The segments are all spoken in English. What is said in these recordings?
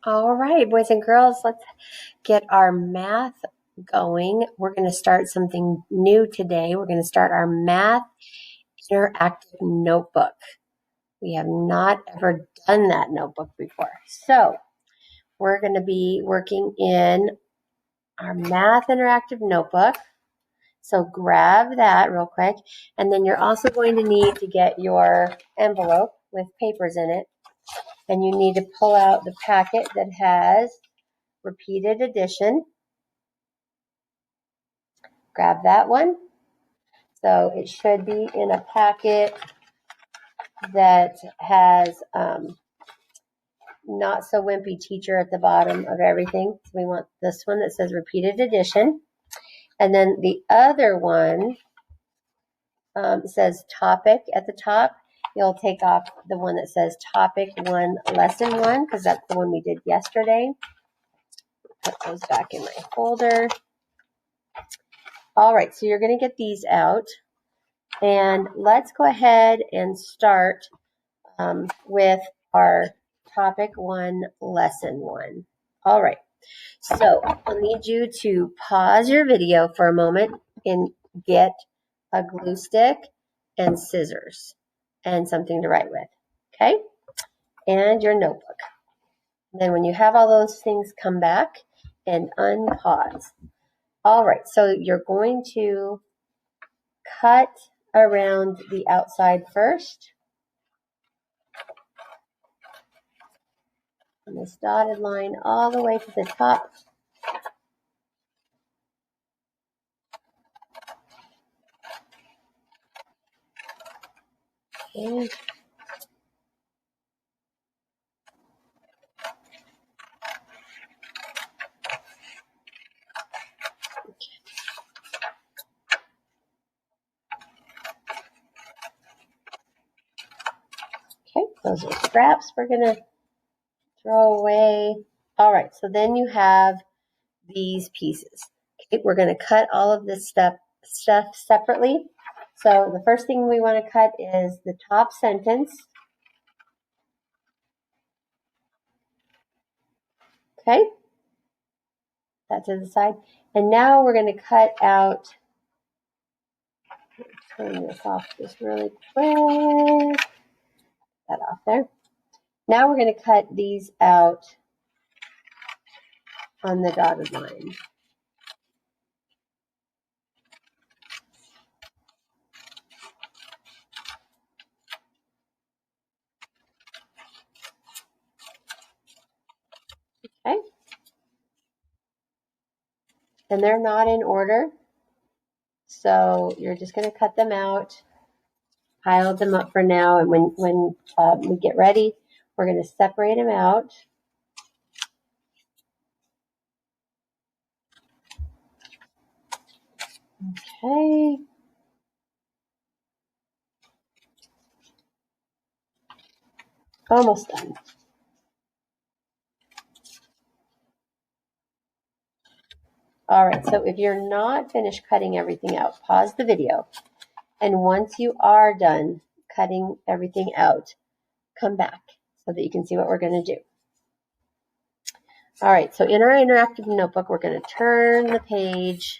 All right, boys and girls, let's get our math going. We're going to start something new today. We're going to start our math interactive notebook. We have not ever done that notebook before. So we're going to be working in our math interactive notebook. So grab that real quick. And then you're also going to need to get your envelope with papers in it. And you need to pull out the packet that has repeated addition. Grab that one. So it should be in a packet that has not so wimpy teacher at the bottom of everything. So we want this one that says repeated addition. And then the other one says topic at the top. You'll take off the one that says topic 1, lesson 1, because that's the one we did yesterday. Put those back in my folder. All right, so you're going to get these out. And let's go ahead and start with our topic 1, lesson 1. All right, so I'll need you to pause your video for a moment and get a glue stick and scissors and something to write with, okay? And your notebook. And then when you have all those things, come back and unpause. All right, so you're going to cut around the outside first. On this dotted line all the way to the top. Okay. Okay, those are scraps we're going to throw away. All right, so then you have these pieces. Okay, we're going to cut all of this stuff separately. So the first thing we want to cut is the top sentence. Okay, that's to the side. And now we're going to cut out, turn this off just really quick. That off there. Now we're going to cut these out on the dotted line. Okay. And they're not in order. So you're just going to cut them out, pile them up for now. And when we get ready, we're going to separate them out. Okay. Almost done. All right, so if you're not finished cutting everything out, pause the video. And once you are done cutting everything out, come back so that you can see what we're going to do. All right, so in our interactive notebook, we're going to turn the page.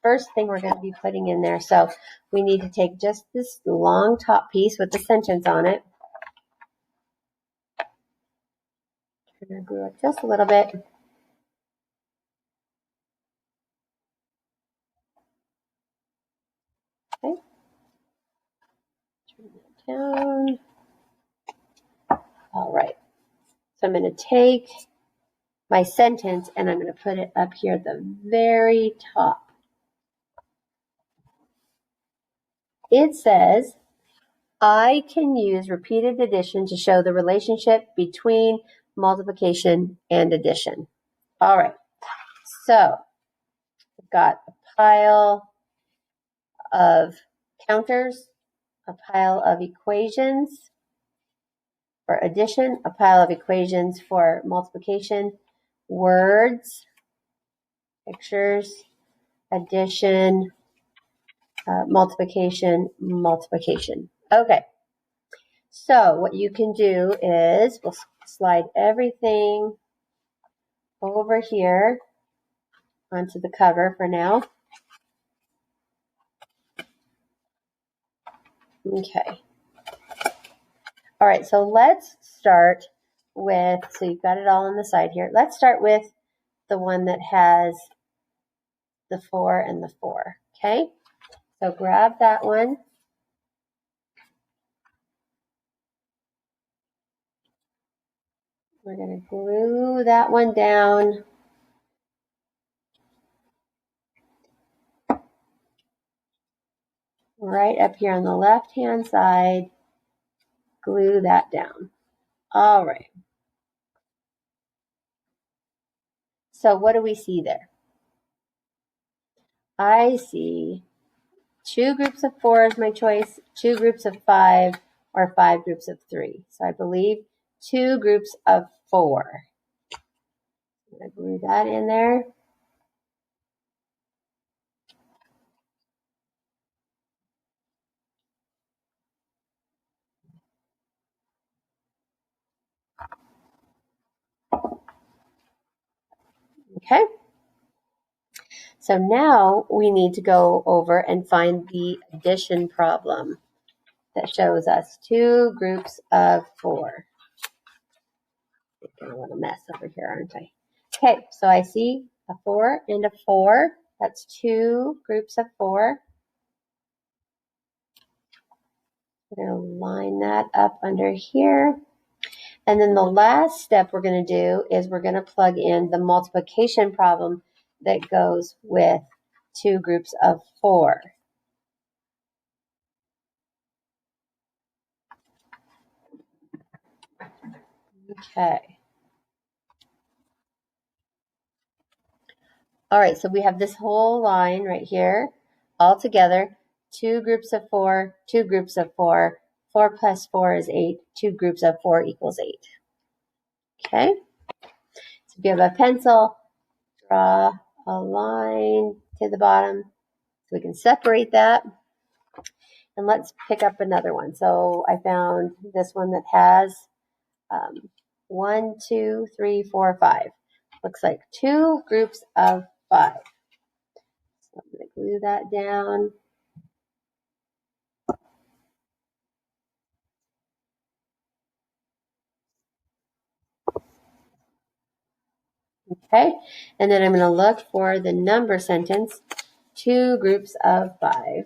First thing we're going to be putting in there, so we need to take just this long top piece with the sentence on it. Turn our glue up just a little bit. Okay. Turn that down. All right. So I'm going to take my sentence and I'm going to put it up here at the very top. It says, I can use repeated addition to show the relationship between multiplication and addition. All right. So we've got a pile of counters, a pile of equations for addition, a pile of equations for multiplication, words, pictures, addition, multiplication, multiplication. Okay. So what you can do is, we'll slide everything over here onto the cover for now. Okay. All right, so let's start with, so you've got it all on the side here. Let's start with the one that has the 4 and the 4, okay? So grab that one. We're going to glue that one down. Right up here on the left-hand side, glue that down. All right. So what do we see there? I see 2 groups of 4 is my choice, 2 groups of 5, or 5 groups of 3. So I believe 2 groups of 4. I'm going to glue that in there. Okay. So now we need to go over and find the addition problem that shows us 2 groups of 4. I'm a little mess over here, aren't I? Okay, so I see a 4 and a 4. That's 2 groups of 4. We're going to line that up under here. And then the last step we're going to do is we're going to plug in the multiplication problem that goes with 2 groups of 4. Okay. All right, so we have this whole line right here all together. 2 groups of 4, 2 groups of 4. 4 plus 4 is 8. 2 groups of 4 equals 8. Okay. So if you have a pencil, draw a line to the bottom so we can separate that. And let's pick up another one. So I found this one that has 1, 2, 3, 4, 5. Looks like 2 groups of 5. So I'm going to glue that down. Okay, and then I'm going to look for the number sentence, 2 groups of 5.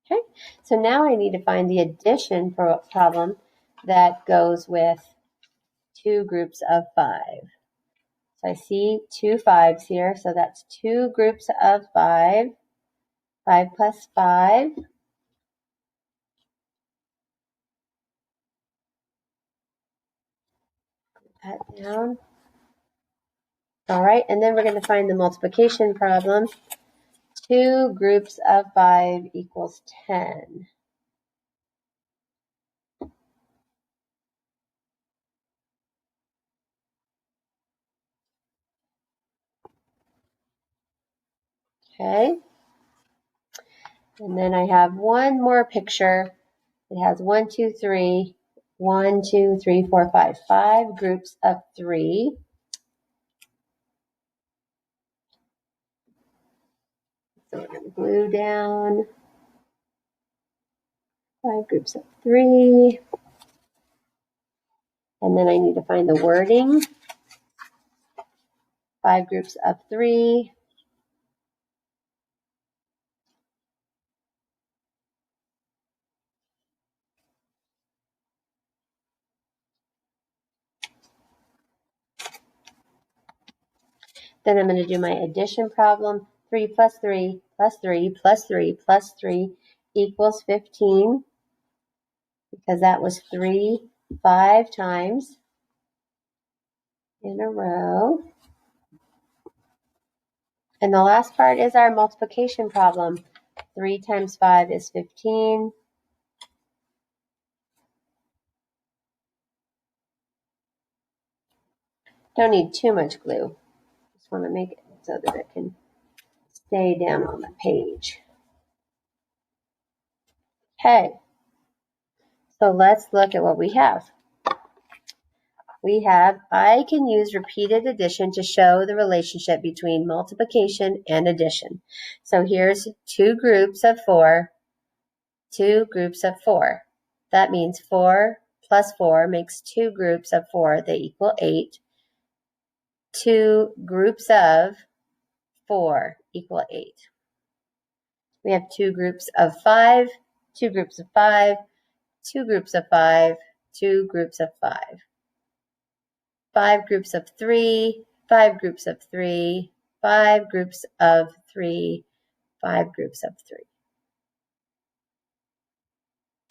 Okay, so now I need to find the addition problem that goes with 2 groups of 5. So I see 2 5s here, so that's 2 groups of 5. 5 plus 5. Put that down. All right, and then we're going to find the multiplication problem. 2 groups of 5 equals 10. Okay. And then I have one more picture. It has 1, 2, 3, 1, 2, 3, 4, 5. 5 groups of 3. So we're going to glue down 5 groups of 3. And then I need to find the wording. 5 groups of 3. Then I'm going to do my addition problem. 3 plus 3 plus 3 plus 3 plus 3 equals 15, because that was 3 5 times in a row. And the last part is our multiplication problem. 3 times 5 is 15. don't need too much glue. Just want to make it so that it can stay down on the page. Okay, so let's look at what we have. We have, I can use repeated addition to show the relationship between multiplication and addition. So here's two groups of 4, two groups of 4. That means 4 plus 4 makes two groups of 4. They equal 8. Two groups of 4 equal 8. We have two groups of 5, two groups of 5, two groups of 5, two groups of 5. 5 groups of 3, 5 groups of 3, 5 groups of 3, 5 groups of 3.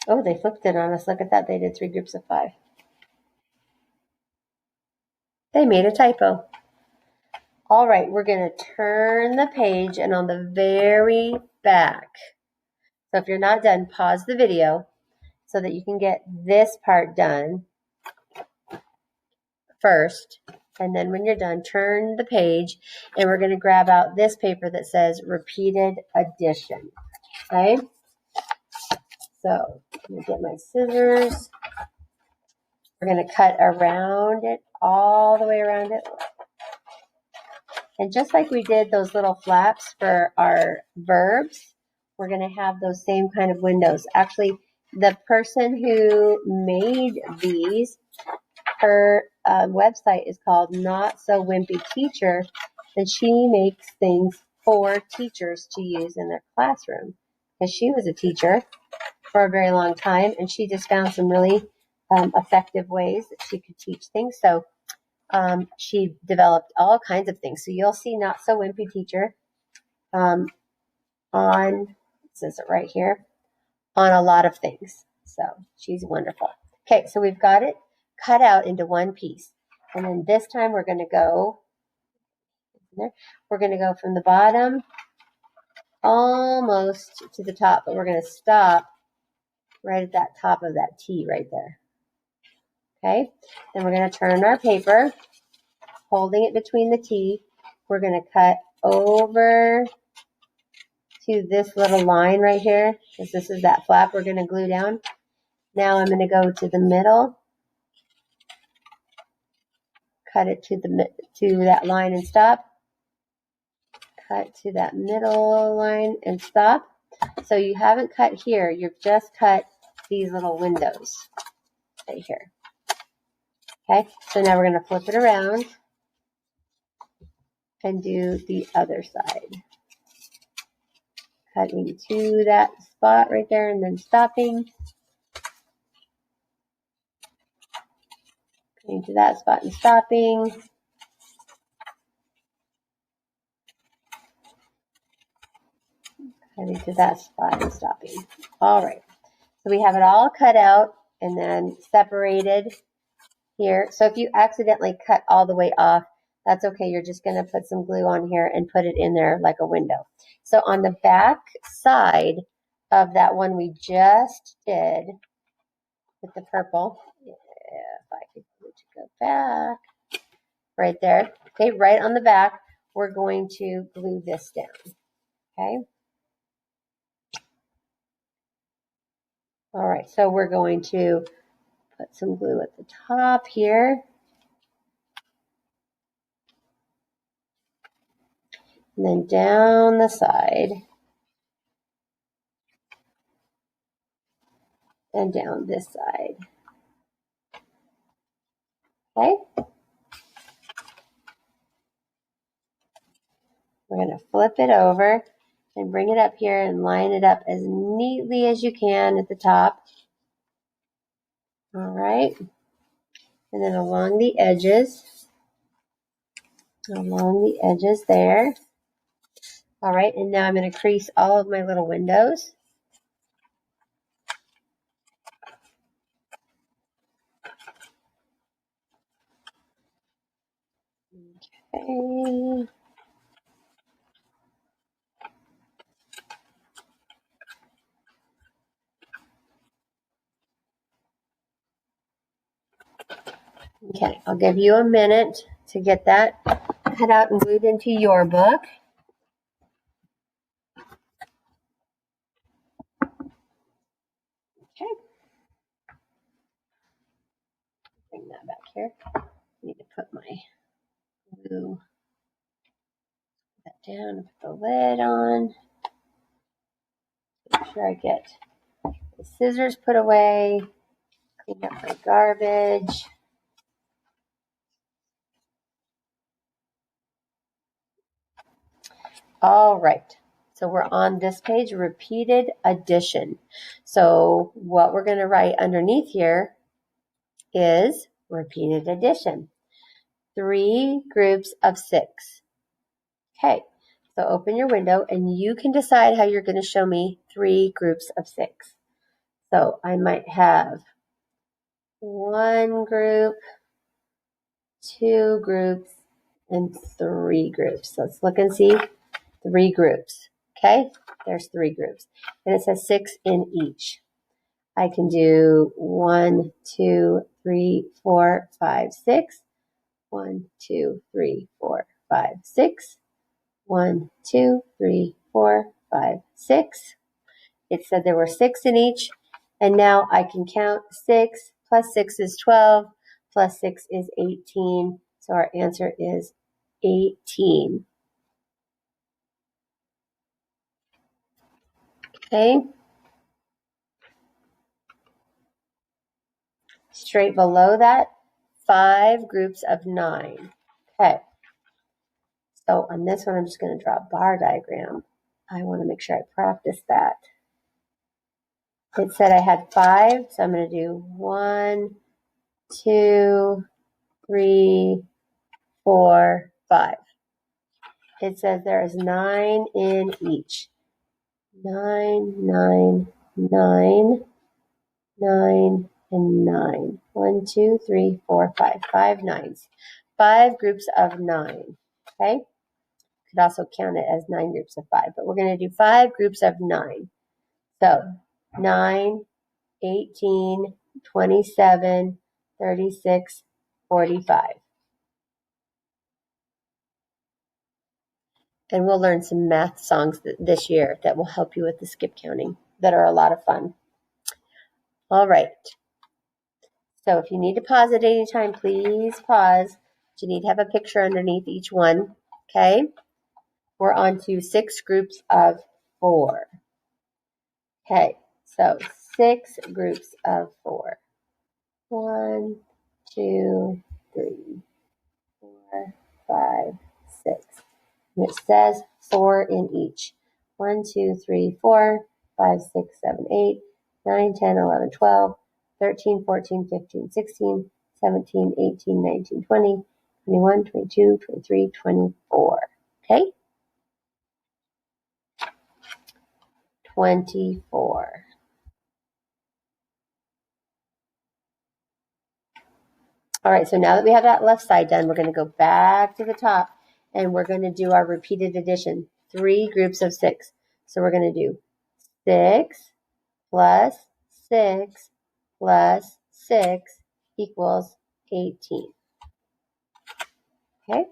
Oh, they flipped it on us. Look at that. They did 3 groups of 5. They made a typo. All right, we're going to turn the page, and on the very back, so if you're not done, pause the video so that you can get this part done first. And then when you're done, turn the page, and we're going to grab out this paper that says repeated addition. Okay? So I'm going to get my scissors. We're going to cut around it, all the way around it. And just like we did those little flaps for our verbs, we're going to have those same kind of windows. Actually, the person who made these, her website is called Not So Wimpy Teacher, and she makes things for teachers to use in their classroom. Because she was a teacher for a very long time, and she just found some really effective ways that she could teach things. So she developed all kinds of things. So you'll see Not So Wimpy Teacher on, it says it right here, on a lot of things. So she's wonderful. Okay, so we've got it cut out into one piece. And then this time we're going to go from the bottom almost to the top, but we're going to stop right at that top of that T right there. Okay, then we're going to turn our paper, holding it between the T. We're going to cut over to this little line right here, because this is that flap we're going to glue down. Now I'm going to go to the middle, cut it to that line and stop. Cut to that middle line and stop. So you haven't cut here, you've just cut these little windows right here. Okay, so now we're going to flip it around and do the other side. Cutting to that spot right there and then stopping. Cutting to that spot and stopping. Cutting to that spot and stopping. All right, so we have it all cut out and then separated here. So if you accidentally cut all the way off, that's okay. You're just going to put some glue on here and put it in there like a window. So on the back side of that one we just did with the purple, if I could go back, right there. Okay, right on the back, we're going to glue this down. Okay. All right, so we're going to put some glue at the top here. And then down the side. And down this side. Okay. We're going to flip it over and bring it up here and line it up as neatly as you can at the top. All right. And then along the edges there. All right, and now I'm going to crease all of my little windows. Okay. Okay, I'll give you a minute to get that cut out and glued into your book. Okay. Bring that back here. I need to put my glue that down and put the lid on. Make sure I get the scissors put away. Clean up my garbage. All right. So we're on this page, repeated addition. So what we're going to write underneath here is repeated addition. 3 groups of 6. Okay, so open your window and you can decide how you're going to show me 3 groups of 6. So I might have 1 group, 2 groups, and 3 groups. Let's look and see 3 groups. Okay, there's 3 groups. And it says 6 in each. I can do 1, 2, 3, 4, 5, 6. 1, 2, 3, 4, 5, 6. 1, 2, 3, 4, 5, 6. It said there were 6 in each. And now I can count 6 plus 6 is 12, plus 6 is 18. So our answer is 18. Okay. Straight below that, 5 groups of 9. Okay. So on this one, I'm just going to draw a bar diagram. I want to make sure I practice that. It said I had 5, so I'm going to do 1, 2, 3, 4, 5. It says there is 9 in each. 9, 9, 9, 9, and 9. 1, 2, 3, 4, 5. 5 nines. 5 groups of 9. Okay? Could also count it as 9 groups of 5, but we're going to do 5 groups of 9. So 9, 18, 27, 36, 45. And we'll learn some math songs this year that will help you with the skip counting that are a lot of fun. All right. So if you need to pause at any time, please pause. You need to have a picture underneath each one. Okay. We're on to 6 groups of 4. Okay. So 6 groups of 4. 1, 2, 3, 4, 5, 6. And it says 4 in each. 1, 2, 3, 4, 5, 6, 7, 8, 9, 10, 11, 12, 13, 14, 15, 16, 17, 18, 19, 20, 21, 22, 23, 24. Okay? 24. All right, so now that we have that left side done, we're going to go back to the top and we're going to do our repeated addition. 3 groups of 6. So we're going to do 6 plus 6 plus 6 equals 18. Okay?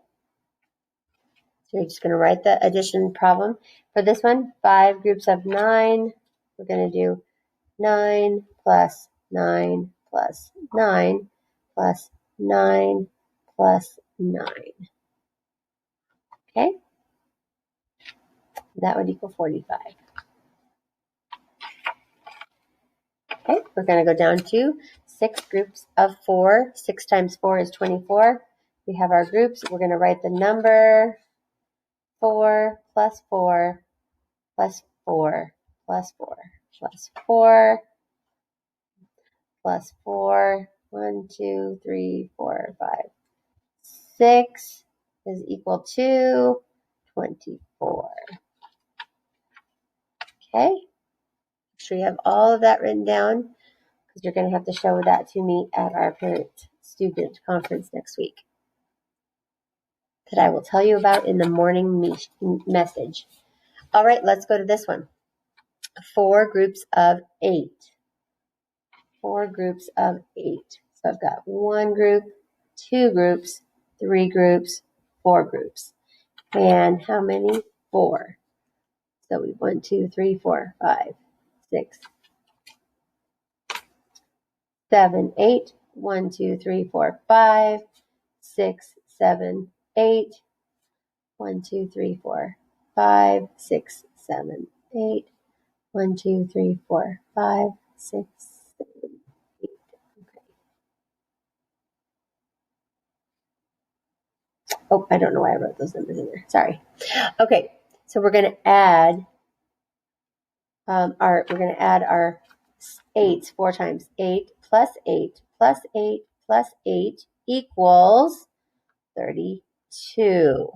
So you're just going to write the addition problem. For this one, 5 groups of 9. We're going to do 9 plus 9 plus 9 plus 9 plus 9. Okay? That would equal 45. Okay, we're going to go down to 6 groups of 4. 6 times 4 is 24. We have our groups. We're going to write the number 4 plus 4 plus 4 plus 4 plus 4 plus 4. 1, 2, 3, 4, 5, 6 is equal to 24. Okay, make sure you have all of that written down because you're going to have to show that to me at our parent-student conference next week that I will tell you about in the morning message. All right, let's go to this one. 4 groups of 8. 4 groups of 8. So I've got 1 group, 2 groups, 3 groups, 4 groups. And how many? 4. So we 1, 2, 3, 4, 5, 6, 7, 8. 1, 2, 3, 4, 5, 6, 7, 8. 1, 2, 3, 4, 5, 6, 7, 8. 1, 2, 3, 4, 5, 6, 7, 8. Okay. Oh, I don't know why I wrote those numbers in there. Sorry. Okay, so we're going to add our 8s 4 times. 8 plus 8 plus 8 plus 8 equals 32.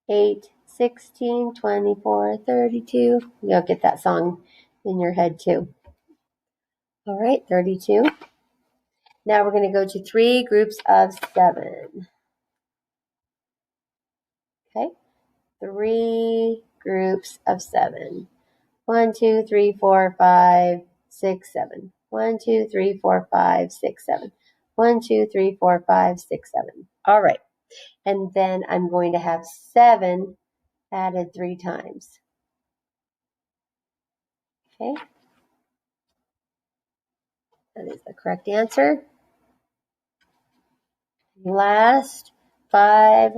8, 16, 24, 32. You'll get that song in your head too. All right, 32. Now we're going to go to 3 groups of 7. Okay, 3 groups of 7. 1, 2, 3, 4, 5, 6, 7. 1, 2, 3, 4, 5, 6, 7. 1, 2, 3, 4, 5, 6, 7. All right. And then I'm going to have 7 added 3 times. Okay. That is the correct answer. Last 5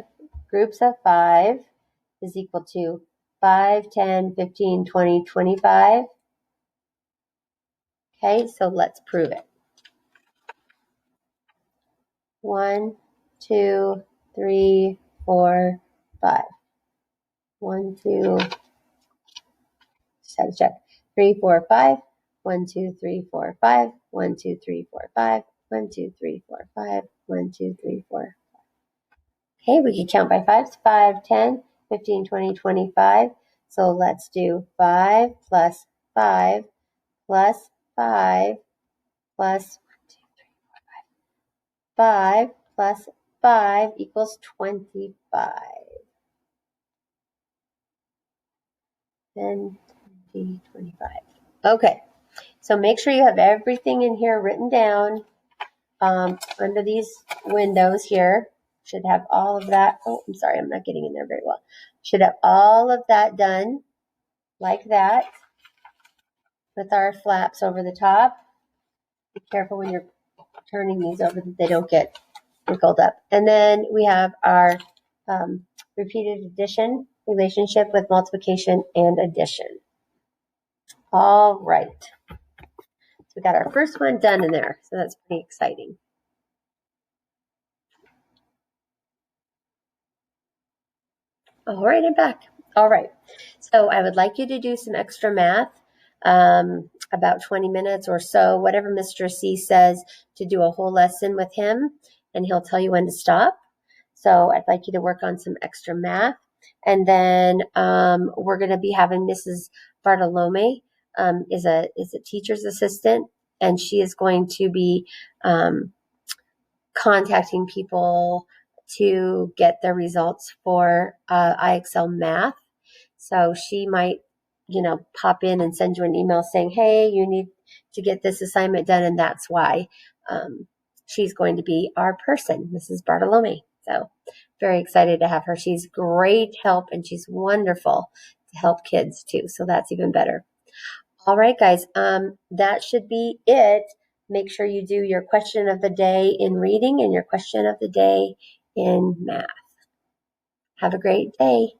groups of 5 is equal to 5, 10, 15, 20, 25. Okay, so let's prove it. 1, 2, 3, 4, 5. 1, 2, just had to check. 3, 4, 5. 1, 2, 3, 4, 5. 1, 2, 3, 4, 5. 1, 2, 3, 4, 5. 1, 2, 3, 4. Okay, we can count by 5s. 5, 10, 15, 20, 25. So let's do 5 plus 5 plus 5 plus 5 plus 5 equals 25. 10, 20, 25. Okay, so make sure you have everything in here written down under these windows here. Should have all of that. Oh, I'm sorry, I'm not getting in there very well. Should have all of that done like that with our flaps over the top. Be careful when you're turning these over that they don't get wrinkled up. And then we have our repeated addition relationship with multiplication and addition. All right. So we got our first one done in there. So that's pretty exciting. All right, I'm back. All right. So I would like you to do some extra math, about 20 minutes or so, whatever Mr. C says, to do a whole lesson with him, and he'll tell you when to stop. So I'd like you to work on some extra math. And then we're going to be having Mrs. Bartolome is a teacher's assistant, and she is going to be contacting people to get their results for IXL math. So she might, pop in and send you an email saying, hey, you need to get this assignment done. And that's why she's going to be our person, Mrs. Bartolome. So very excited to have her. She's great help and she's wonderful to help kids too. So that's even better. All right, guys, that should be it. Make sure you do your question of the day in reading and your question of the day in math. Have a great day.